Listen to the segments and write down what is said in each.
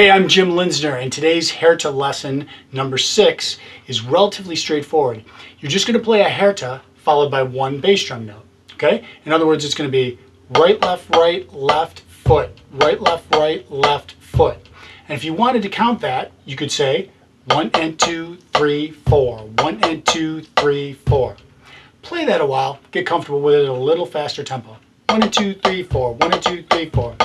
Hey, I'm Jim Linsner, and today's Hairta lesson number 6 is relatively straightforward. You're just going to play a Hairta followed by one bass drum note. Okay? In other words, it's going to be right, left, foot, right, left, foot. And if you wanted to count that, you could say 1 and 2, 3, 4, 1 and 2, 3, 4. Play that a while, get comfortable with it at a little faster tempo. 1 and 2, 3, 4, 1 and 2, 3, 4.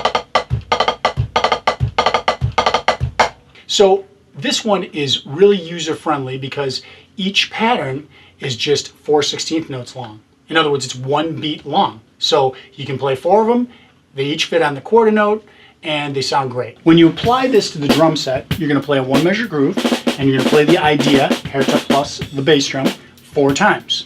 So this one is really user-friendly because each pattern is just 4/16 notes long. In other words, it's one beat long. So you can play 4 of them, they each fit on the quarter note, and they sound great. When you apply this to the drum set, you're going to play a 1-measure groove, and you're going to play the idea, Hairta plus the bass drum, 4 times.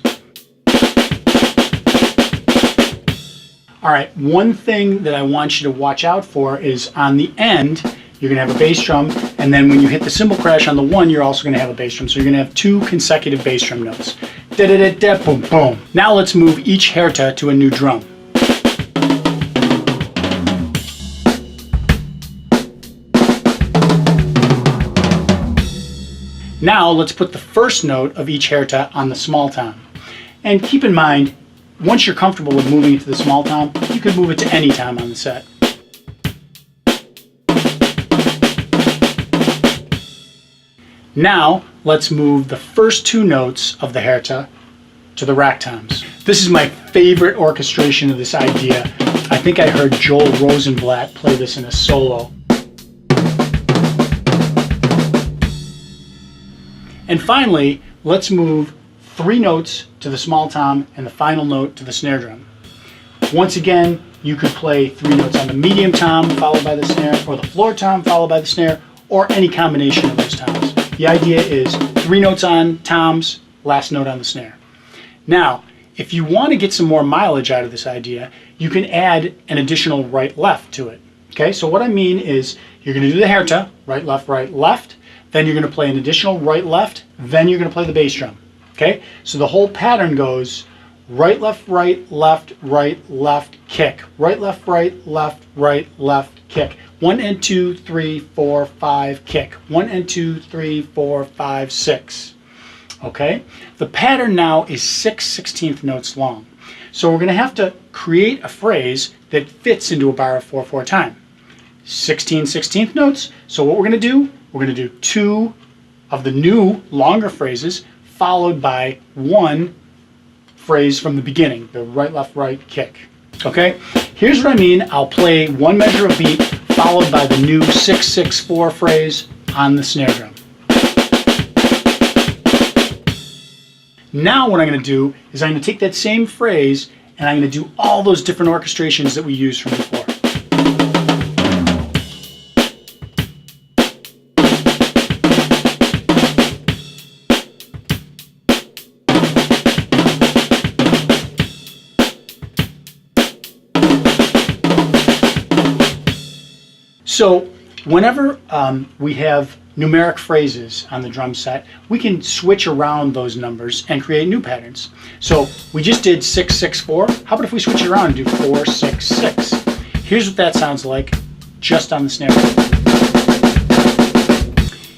All right, one thing that I want you to watch out for is on the end, you're going to have a bass drum, and then when you hit the cymbal crash on the 1, you're also going to have a bass drum. So you're going to have 2 consecutive bass drum notes. Da-da-da-da, boom, boom. Now let's move each Hairta to a new drum. Now let's put the first note of each Hairta on the small tom. And keep in mind, once you're comfortable with moving it to the small tom, you can move it to any tom on the set. Now, let's move the first 2 notes of the Hairta to the rack toms. This is my favorite orchestration of this idea. I think I heard Joel Rosenblatt play this in a solo. And finally, let's move 3 notes to the small tom and the final note to the snare drum. Once again, you could play 3 notes on the medium tom followed by the snare, or the floor tom followed by the snare, or any combination of those toms. The idea is 3 notes on toms, last note on the snare. Now, if you want to get some more mileage out of this idea, you can add an additional right-left to it. Okay, so what I mean is you're going to do the Hairta, right, left, then you're going to play an additional right-left, then you're going to play the bass drum. Okay, so the whole pattern goes right, left, kick, right, left, kick. 1 and 2, 3, 4, 5, kick. 1 and 2, 3, 4, 5, 6. Okay? The pattern now is 6/16 notes long. So we're going to have to create a phrase that fits into a bar of 4/4 time. 16/16 notes. So what we're going to do, we're going to do 2 of the new longer phrases followed by 1 phrase from the beginning, the right, kick. Okay? Here's what I mean. I'll play 1 measure of beat followed by the new 6/6/4 phrase on the snare drum. Now what I'm going to do is I'm going to take that same phrase and I'm going to do all those different orchestrations that we used from before. So whenever we have numeric phrases on the drum set, we can switch around those numbers and create new patterns. So we just did 6/6/4. How about if we switch it around and do 4/6/6? Here's what that sounds like just on the snare drum.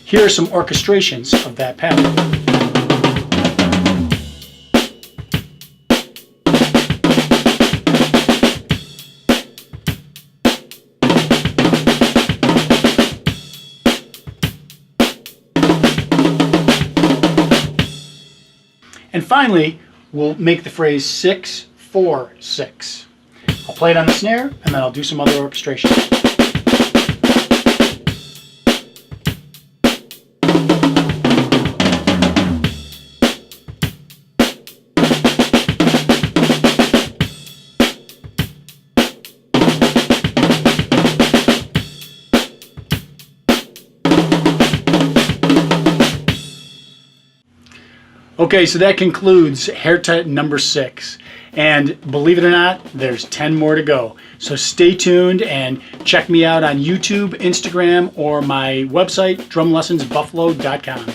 Here are some orchestrations of that pattern. And finally, we'll make the phrase 6/4/6. I'll play it on the snare, and then I'll do some other orchestration. Okay, so that concludes Hairta number 6. And believe it or not, there's 10 more to go. So stay tuned and check me out on YouTube, Instagram, or my website, drumlessonsbuffalo.com.